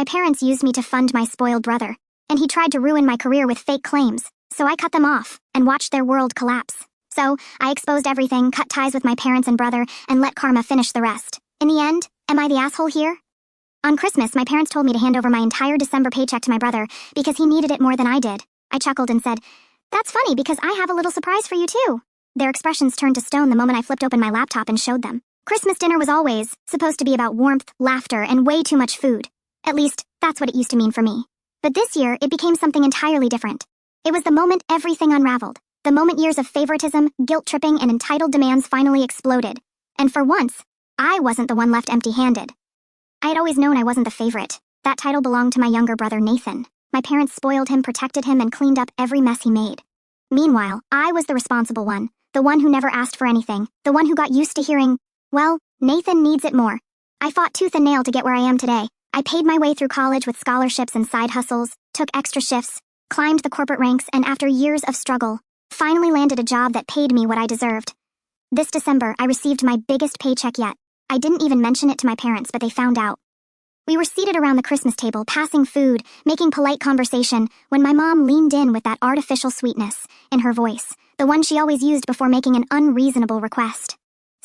My parents used me to fund my spoiled brother, and he tried to ruin my career with fake claims, so I cut them off and watched their world collapse. So, I exposed everything, cut ties with my parents and brother, and let karma finish the rest. In the end, am I the asshole here? On Christmas, my parents told me to hand over my entire December paycheck to my brother because he needed it more than I did. I chuckled and said, "That's funny because I have a little surprise for you too." Their expressions turned to stone the moment I flipped open my laptop and showed them. Christmas dinner was always supposed to be about warmth, laughter, and way too much food. At least, that's what it used to mean for me. But this year, it became something entirely different. It was the moment everything unraveled. The moment years of favoritism, guilt-tripping, and entitled demands finally exploded. And for once, I wasn't the one left empty-handed. I had always known I wasn't the favorite. That title belonged to my younger brother, Nathan. My parents spoiled him, protected him, and cleaned up every mess he made. Meanwhile, I was the responsible one, the one who never asked for anything, the one who got used to hearing, "Well, Nathan needs it more." I fought tooth and nail to get where I am today. I paid my way through college with scholarships and side hustles, took extra shifts, climbed the corporate ranks, and after years of struggle, finally landed a job that paid me what I deserved. This December, I received my biggest paycheck yet. I didn't even mention it to my parents, but they found out. We were seated around the Christmas table, passing food, making polite conversation, when my mom leaned in with that artificial sweetness in her voice, the one she always used before making an unreasonable request.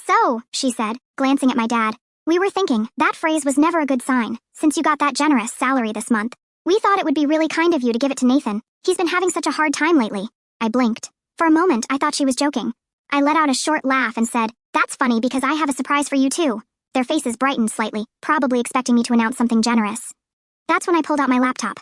"So," she said, glancing at my dad, "we were thinking that phrase was never a good sign, since you got that generous salary this month. We thought it would be really kind of you to give it to Nathan. He's been having such a hard time lately." I blinked. For a moment, I thought she was joking. I let out a short laugh and said, "That's funny because I have a surprise for you too." Their faces brightened slightly, probably expecting me to announce something generous. That's when I pulled out my laptop.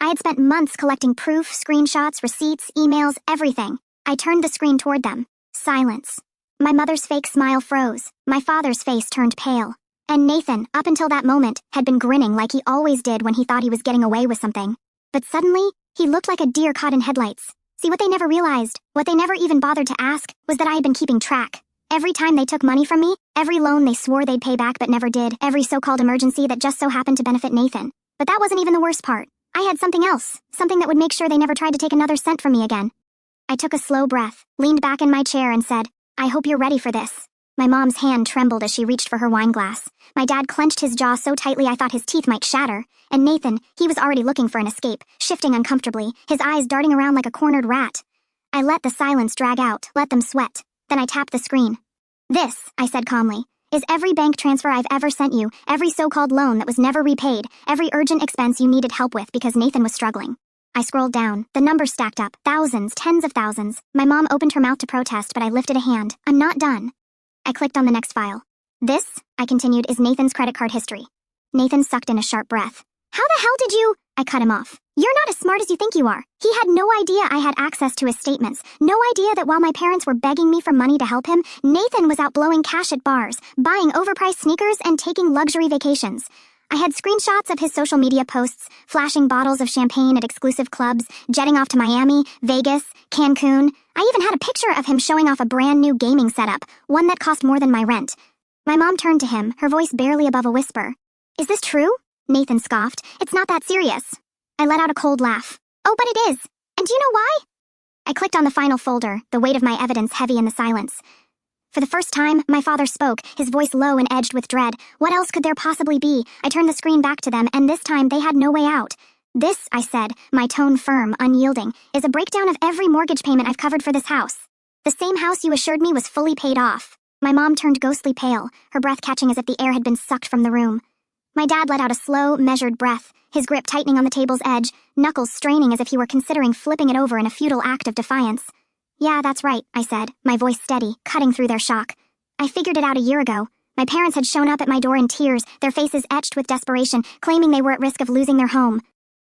I had spent months collecting proof, screenshots, receipts, emails, everything. I turned the screen toward them. Silence. My mother's fake smile froze. My father's face turned pale. And Nathan, up until that moment, had been grinning like he always did when he thought he was getting away with something. But suddenly, he looked like a deer caught in headlights. See, what they never realized, what they never even bothered to ask, was that I had been keeping track. Every time they took money from me, every loan they swore they'd pay back but never did, every so-called emergency that just so happened to benefit Nathan. But that wasn't even the worst part. I had something else, something that would make sure they never tried to take another cent from me again. I took a slow breath, leaned back in my chair and said, "I hope you're ready for this." My mom's hand trembled as she reached for her wine glass. My dad clenched his jaw so tightly I thought his teeth might shatter. And Nathan, he was already looking for an escape, shifting uncomfortably, his eyes darting around like a cornered rat. I let the silence drag out, let them sweat. Then I tapped the screen. "This," I said calmly, "is every bank transfer I've ever sent you, every so-called loan that was never repaid, every urgent expense you needed help with because Nathan was struggling." I scrolled down. The numbers stacked up. Thousands, tens of thousands. My mom opened her mouth to protest, but I lifted a hand. "I'm not done." I clicked on the next file. "This," I continued, "is Nathan's credit card history." Nathan sucked in a sharp breath. "How the hell did you—" I cut him off. "You're not as smart as you think you are. He had no idea I had access to his statements. No idea that while my parents were begging me for money to help him, Nathan was out blowing cash at bars, buying overpriced sneakers, and taking luxury vacations. I had screenshots of his social media posts, flashing bottles of champagne at exclusive clubs, jetting off to Miami, Vegas, Cancun. I even had a picture of him showing off a brand new gaming setup, one that cost more than my rent." My mom turned to him, her voice barely above a whisper. "Is this true?" Nathan scoffed. "It's not that serious." I let out a cold laugh. "Oh, but it is. And do you know why?" I clicked on the final folder, the weight of my evidence heavy in the silence. For the first time, my father spoke, his voice low and edged with dread. What else could there possibly be? I turned the screen back to them, and this time they had no way out. "This," I said, my tone firm, unyielding, "is a breakdown of every mortgage payment I've covered for this house. The same house you assured me was fully paid off." My mom turned ghostly pale, her breath catching as if the air had been sucked from the room. My dad let out a slow, measured breath, his grip tightening on the table's edge, knuckles straining as if he were considering flipping it over in a futile act of defiance. "Yeah, that's right," I said, my voice steady, cutting through their shock. "I figured it out a year ago. My parents had shown up at my door in tears, their faces etched with desperation, claiming they were at risk of losing their home.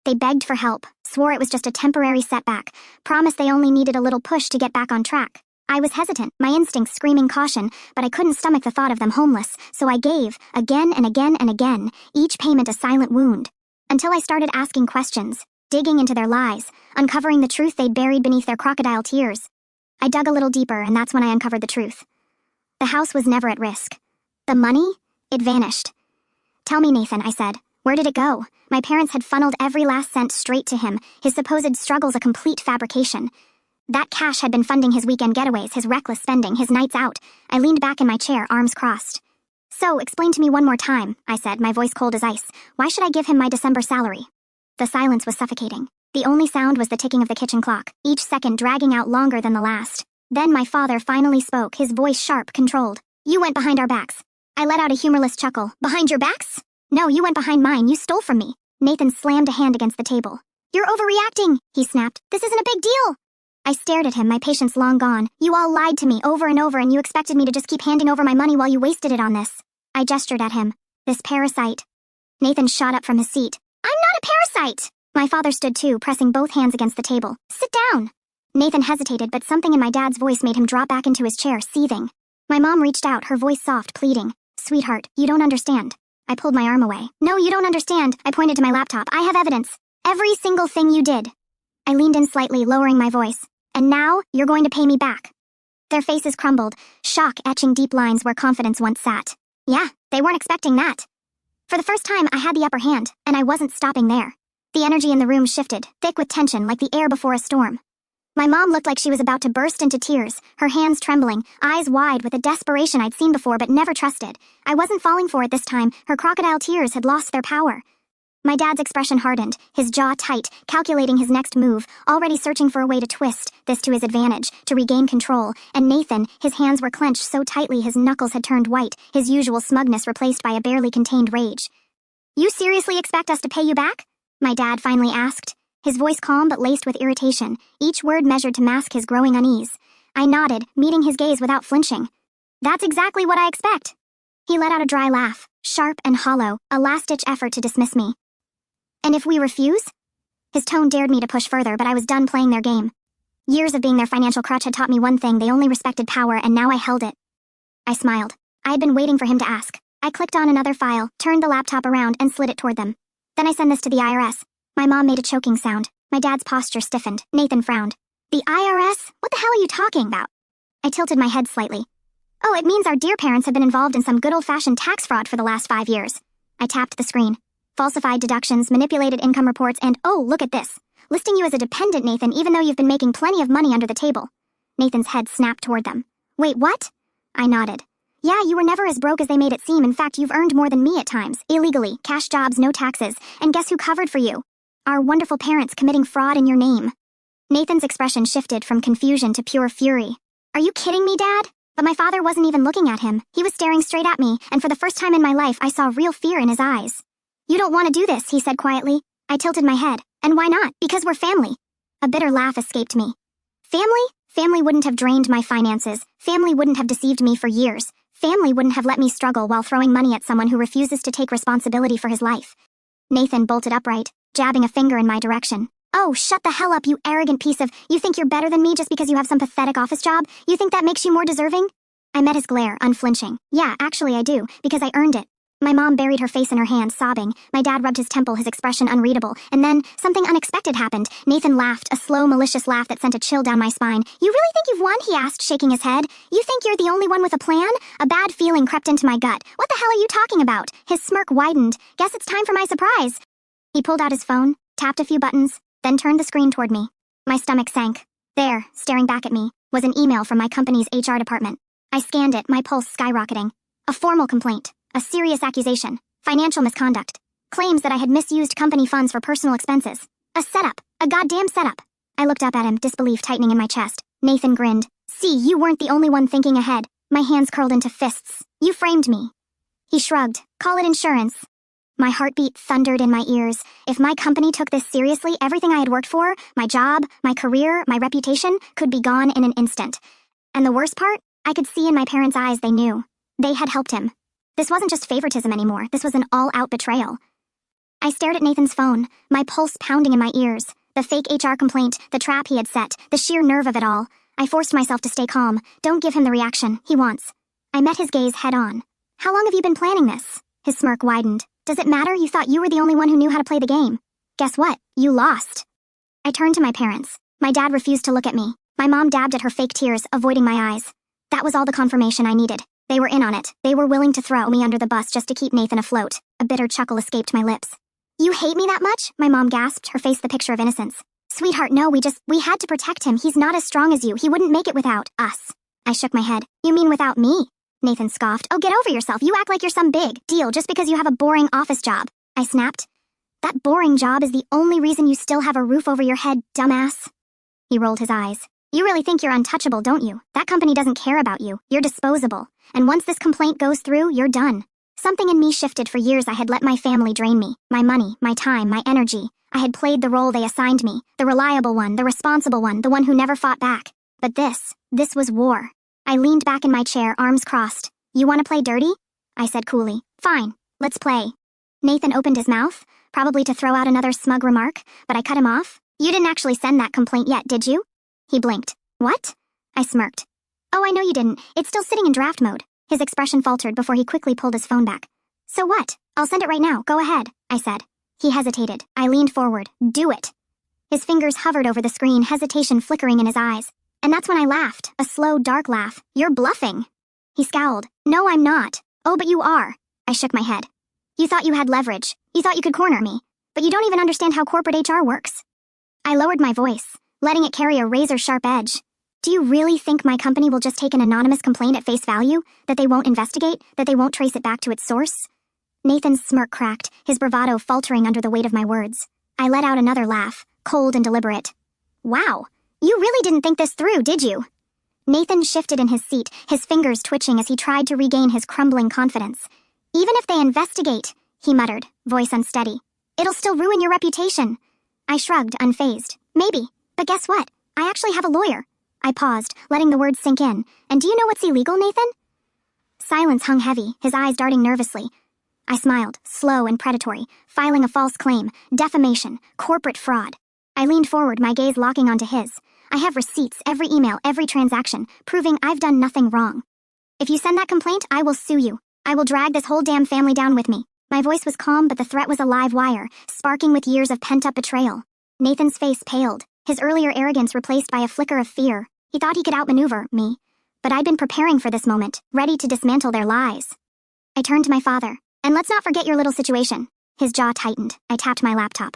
They begged for help, swore it was just a temporary setback, promised they only needed a little push to get back on track. I was hesitant, my instincts screaming caution, but I couldn't stomach the thought of them homeless, so I gave, again and again and again, each payment a silent wound. Until I started asking questions, digging into their lies, uncovering the truth they'd buried beneath their crocodile tears. I dug a little deeper, and that's when I uncovered the truth. The house was never at risk. The money? It vanished. "Tell me, Nathan," I said. "Where did it go?" My parents had funneled every last cent straight to him, his supposed struggles a complete fabrication. That cash had been funding his weekend getaways, his reckless spending, his nights out. I leaned back in my chair, arms crossed. So, explain to me one more time, I said, my voice cold as ice. Why should I give him my December salary? The silence was suffocating. The only sound was the ticking of the kitchen clock, each second dragging out longer than the last. Then my father finally spoke, his voice sharp, controlled. You went behind our backs. I let out a humorless chuckle. Behind your backs? No, you went behind mine. You stole from me. Nathan slammed a hand against the table. You're overreacting, he snapped. This isn't a big deal. I stared at him, my patience long gone. You all lied to me over and over, and you expected me to just keep handing over my money while you wasted it on this. I gestured at him. This parasite. Nathan shot up from his seat. I'm not a parasite! My father stood too, pressing both hands against the table. Sit down! Nathan hesitated, but something in my dad's voice made him drop back into his chair, seething. My mom reached out, her voice soft, pleading. Sweetheart, you don't understand. I pulled my arm away. No, you don't understand. I pointed to my laptop. I have evidence. Every single thing you did. I leaned in slightly, lowering my voice. And now, you're going to pay me back. Their faces crumbled, shock etching deep lines where confidence once sat. Yeah, they weren't expecting that. For the first time, I had the upper hand, and I wasn't stopping there. The energy in the room shifted, thick with tension like the air before a storm. My mom looked like she was about to burst into tears, her hands trembling, eyes wide with a desperation I'd seen before but never trusted. I wasn't falling for it this time. Her crocodile tears had lost their power. My dad's expression hardened, his jaw tight, calculating his next move, already searching for a way to twist this to his advantage, to regain control. And Nathan, his hands were clenched so tightly his knuckles had turned white, his usual smugness replaced by a barely contained rage. You seriously expect us to pay you back? My dad finally asked, his voice calm but laced with irritation, each word measured to mask his growing unease. I nodded, meeting his gaze without flinching. That's exactly what I expect. He let out a dry laugh, sharp and hollow, a last-ditch effort to dismiss me. And if we refuse? His tone dared me to push further, but I was done playing their game. Years of being their financial crutch had taught me one thing: they only respected power, and now I held it. I smiled. I had been waiting for him to ask. I clicked on another file, turned the laptop around, and slid it toward them. Then I send this to the IRS. My mom made a choking sound. My dad's posture stiffened. Nathan frowned. The IRS? What the hell are you talking about? I tilted my head slightly. Oh, it means our dear parents have been involved in some good old-fashioned tax fraud for the last 5 years. I tapped the screen. Falsified deductions, manipulated income reports, and oh, look at this. Listing you as a dependent, Nathan, even though you've been making plenty of money under the table. Nathan's head snapped toward them. Wait, what? I nodded. Yeah, you were never as broke as they made it seem. In fact, you've earned more than me at times. Illegally, cash jobs, no taxes. And guess who covered for you? Our wonderful parents committing fraud in your name. Nathan's expression shifted from confusion to pure fury. Are you kidding me, Dad? But my father wasn't even looking at him. He was staring straight at me, and for the first time in my life, I saw real fear in his eyes. You don't want to do this, he said quietly. I tilted my head. And why not? Because we're family. A bitter laugh escaped me. Family? Family wouldn't have drained my finances. Family wouldn't have deceived me for years. Family wouldn't have let me struggle while throwing money at someone who refuses to take responsibility for his life. Nathan bolted upright, jabbing a finger in my direction. Oh, shut the hell up, you arrogant piece of... You think you're better than me just because you have some pathetic office job? You think that makes you more deserving? I met his glare, unflinching. Yeah, actually I do, because I earned it. My mom buried her face in her hands, sobbing. My dad rubbed his temple, his expression unreadable. And then, something unexpected happened. Nathan laughed, a slow, malicious laugh that sent a chill down my spine. You really think you've won? He asked, shaking his head. You think you're the only one with a plan? A bad feeling crept into my gut. What the hell are you talking about? His smirk widened. Guess it's time for my surprise. He pulled out his phone, tapped a few buttons, then turned the screen toward me. My stomach sank. There, staring back at me, was an email from my company's HR department. I scanned it, my pulse skyrocketing. A formal complaint. A serious accusation. Financial misconduct. Claims that I had misused company funds for personal expenses. A setup. A goddamn setup. I looked up at him, disbelief tightening in my chest. Nathan grinned. See, you weren't the only one thinking ahead. My hands curled into fists. You framed me. He shrugged. Call it insurance. My heartbeat thundered in my ears. If my company took this seriously, everything I had worked for, my job, my career, my reputation, could be gone in an instant. And the worst part? I could see in my parents' eyes they knew. They had helped him. This wasn't just favoritism anymore. This was an all-out betrayal. I stared at Nathan's phone, my pulse pounding in my ears. The fake HR complaint, the trap he had set, the sheer nerve of it all. I forced myself to stay calm. Don't give him the reaction he wants. I met his gaze head-on. How long have you been planning this? His smirk widened. Does it matter? You thought you were the only one who knew how to play the game. Guess what? You lost. I turned to my parents. My dad refused to look at me. My mom dabbed at her fake tears, avoiding my eyes. That was all the confirmation I needed. They were in on it. They were willing to throw me under the bus just to keep Nathan afloat. A bitter chuckle escaped my lips. You hate me that much? My mom gasped, her face the picture of innocence. Sweetheart, no, we had to protect him. He's not as strong as you. He wouldn't make it without us. I shook my head. You mean without me? Nathan scoffed. Oh, get over yourself. You act like you're some big deal just because you have a boring office job. I snapped. That boring job is the only reason you still have a roof over your head, dumbass. He rolled his eyes. You really think you're untouchable, don't you? That company doesn't care about you. You're disposable. And once this complaint goes through, you're done. Something in me shifted. For years I had let my family drain me. My money, my time, my energy. I had played the role they assigned me. The reliable one, the responsible one, the one who never fought back. But this was war. I leaned back in my chair, arms crossed. You want to play dirty? I said coolly. Fine, let's play. Nathan opened his mouth, probably to throw out another smug remark, but I cut him off. You didn't actually send that complaint yet, did you? He blinked. What? I smirked. Oh, I know you didn't. It's still sitting in draft mode. His expression faltered before he quickly pulled his phone back. So what? I'll send it right now. Go ahead, I said. He hesitated. I leaned forward. Do it. His fingers hovered over the screen, hesitation flickering in his eyes. And that's when I laughed, a slow, dark laugh. You're bluffing. He scowled. No, I'm not. Oh, but you are. I shook my head. You thought you had leverage. You thought you could corner me. But you don't even understand how corporate HR works. I lowered my voice, letting it carry a razor-sharp edge. Do you really think my company will just take an anonymous complaint at face value? That they won't investigate? That they won't trace it back to its source? Nathan's smirk cracked, his bravado faltering under the weight of my words. I let out another laugh, cold and deliberate. Wow, you really didn't think this through, did you? Nathan shifted in his seat, his fingers twitching as he tried to regain his crumbling confidence. Even if they investigate, he muttered, voice unsteady, it'll still ruin your reputation. I shrugged, unfazed. Maybe, but guess what? I actually have a lawyer. I paused, letting the words sink in. And do you know what's illegal, Nathan? Silence hung heavy, his eyes darting nervously. I smiled, slow and predatory, filing a false claim, defamation, corporate fraud. I leaned forward, my gaze locking onto his. I have receipts, every email, every transaction, proving I've done nothing wrong. If you send that complaint, I will sue you. I will drag this whole damn family down with me. My voice was calm, but the threat was a live wire, sparking with years of pent-up betrayal. Nathan's face paled, his earlier arrogance replaced by a flicker of fear. He thought he could outmaneuver me. But I'd been preparing for this moment, ready to dismantle their lies. I turned to my father. And let's not forget your little situation. His jaw tightened. I tapped my laptop.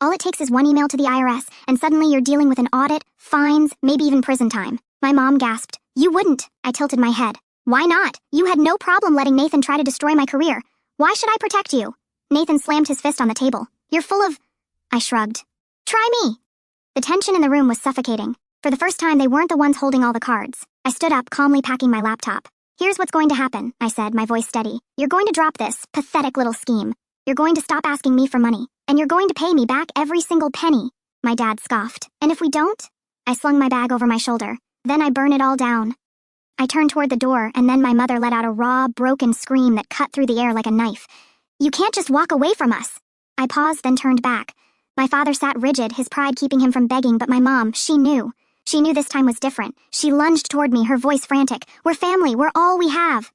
All it takes is one email to the IRS, and suddenly you're dealing with an audit, fines, maybe even prison time. My mom gasped. You wouldn't. I tilted my head. Why not? You had no problem letting Nathan try to destroy my career. Why should I protect you? Nathan slammed his fist on the table. You're full of... I shrugged. Try me. The tension in the room was suffocating. For the first time, they weren't the ones holding all the cards. I stood up, calmly packing my laptop. Here's what's going to happen, I said, my voice steady. You're going to drop this pathetic little scheme. You're going to stop asking me for money. And you're going to pay me back every single penny. My dad scoffed. And if we don't? I slung my bag over my shoulder. Then I burn it all down. I turned toward the door, and then my mother let out a raw, broken scream that cut through the air like a knife. You can't just walk away from us. I paused, then turned back. My father sat rigid, his pride keeping him from begging, but my mom, she knew. She knew this time was different. She lunged toward me, her voice frantic. We're family. We're all we have.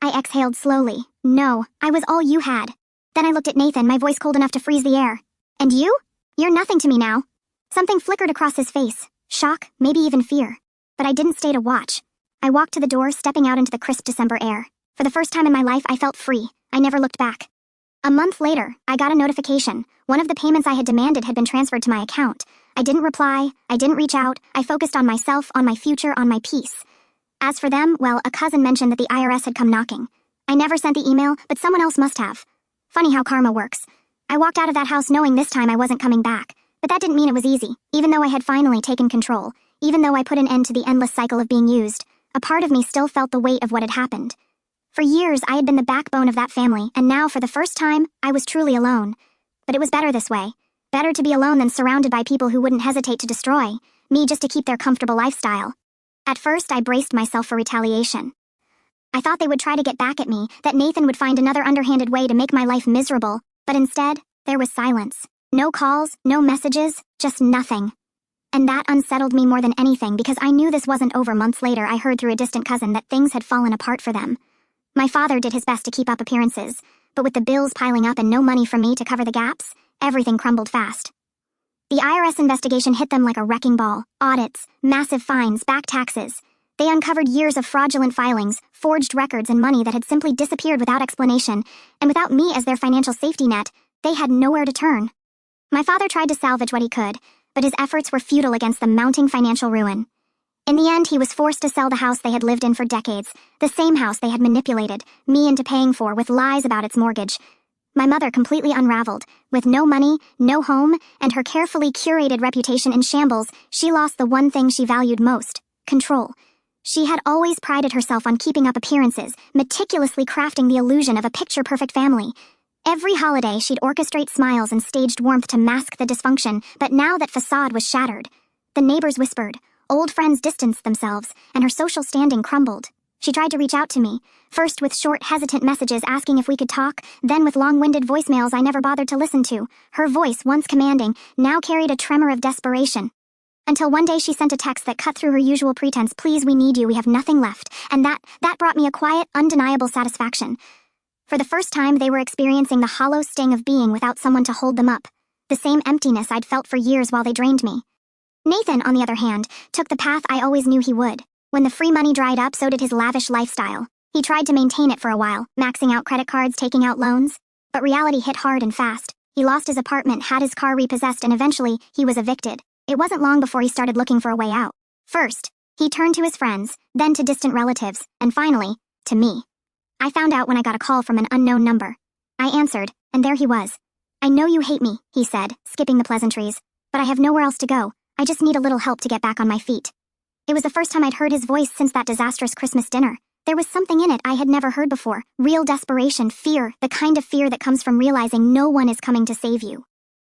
I exhaled slowly. No, I was all you had. Then I looked at Nathan, my voice cold enough to freeze the air. And you? You're nothing to me now. Something flickered across his face. Shock, maybe even fear. But I didn't stay to watch. I walked to the door, stepping out into the crisp December air. For the first time in my life, I felt free. I never looked back. A month later, I got a notification. One of the payments I had demanded had been transferred to my account. I didn't reply, I didn't reach out, I focused on myself, on my future, on my peace. As for them, well, a cousin mentioned that the IRS had come knocking. I never sent the email, but someone else must have. Funny how karma works. I walked out of that house knowing this time I wasn't coming back. But that didn't mean it was easy, even though I had finally taken control. Even though I put an end to the endless cycle of being used, a part of me still felt the weight of what had happened. For years, I had been the backbone of that family, and now, for the first time, I was truly alone. But it was better this way. Better to be alone than surrounded by people who wouldn't hesitate to destroy me just to keep their comfortable lifestyle. At first, I braced myself for retaliation. I thought they would try to get back at me, that Nathan would find another underhanded way to make my life miserable, but instead, there was silence. No calls, no messages, just nothing. And that unsettled me more than anything because I knew this wasn't over. Months later, I heard through a distant cousin that things had fallen apart for them. My father did his best to keep up appearances, but with the bills piling up and no money from me to cover the gaps, everything crumbled fast. The IRS investigation hit them like a wrecking ball. Audits, massive fines, back taxes. They uncovered years of fraudulent filings, forged records, and money that had simply disappeared without explanation, and without me as their financial safety net, they had nowhere to turn. My father tried to salvage what he could, but his efforts were futile against the mounting financial ruin. In the end, he was forced to sell the house they had lived in for decades, the same house they had manipulated me into paying for with lies about its mortgage. My mother completely unraveled. With no money, no home, and her carefully curated reputation in shambles, she lost the one thing she valued most: control. She had always prided herself on keeping up appearances, meticulously crafting the illusion of a picture-perfect family. Every holiday, she'd orchestrate smiles and staged warmth to mask the dysfunction, but now that facade was shattered. The neighbors whispered, old friends distanced themselves, and her social standing crumbled. She tried to reach out to me, first with short, hesitant messages asking if we could talk, then with long-winded voicemails I never bothered to listen to. Her voice, once commanding, now carried a tremor of desperation. Until one day she sent a text that cut through her usual pretense: "Please, we need you, we have nothing left." And that brought me a quiet, undeniable satisfaction. For the first time, they were experiencing the hollow sting of being without someone to hold them up. The same emptiness I'd felt for years while they drained me. Nathan, on the other hand, took the path I always knew he would. When the free money dried up, so did his lavish lifestyle. He tried to maintain it for a while, maxing out credit cards, taking out loans. But reality hit hard and fast. He lost his apartment, had his car repossessed, and eventually, he was evicted. It wasn't long before he started looking for a way out. First, he turned to his friends, then to distant relatives, and finally, to me. I found out when I got a call from an unknown number. I answered, and there he was. "I know you hate me," he said, skipping the pleasantries, "but I have nowhere else to go. I just need a little help to get back on my feet." It was the first time I'd heard his voice since that disastrous Christmas dinner. There was something in it I had never heard before. Real desperation, fear, the kind of fear that comes from realizing no one is coming to save you.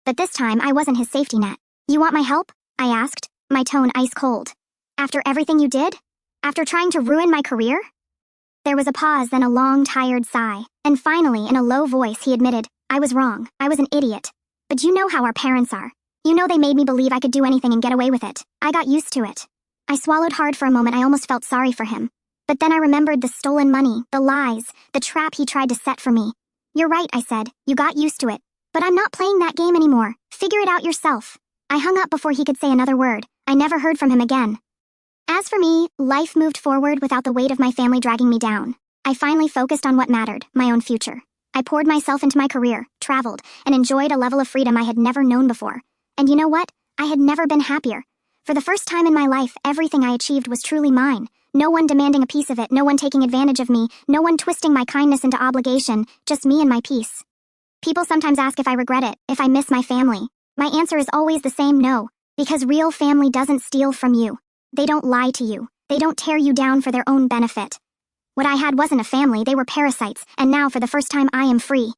But this time, I wasn't his safety net. "You want my help?" I asked, my tone ice cold. "After everything you did? After trying to ruin my career?" There was a pause, then a long, tired sigh. And finally, in a low voice, he admitted, "I was wrong. I was an idiot. But you know how our parents are. You know they made me believe I could do anything and get away with it. I got used to it." I swallowed hard for a moment. I almost felt sorry for him. But then I remembered the stolen money, the lies, the trap he tried to set for me. "You're right," I said. "You got used to it. But I'm not playing that game anymore. Figure it out yourself." I hung up before he could say another word. I never heard from him again. As for me, life moved forward without the weight of my family dragging me down. I finally focused on what mattered, my own future. I poured myself into my career, traveled, and enjoyed a level of freedom I had never known before. And you know what? I had never been happier. For the first time in my life, everything I achieved was truly mine. No one demanding a piece of it, no one taking advantage of me, no one twisting my kindness into obligation, just me and my peace. People sometimes ask if I regret it, if I miss my family. My answer is always the same: no. Because real family doesn't steal from you. They don't lie to you. They don't tear you down for their own benefit. What I had wasn't a family, they were parasites, and now for the first time I am free.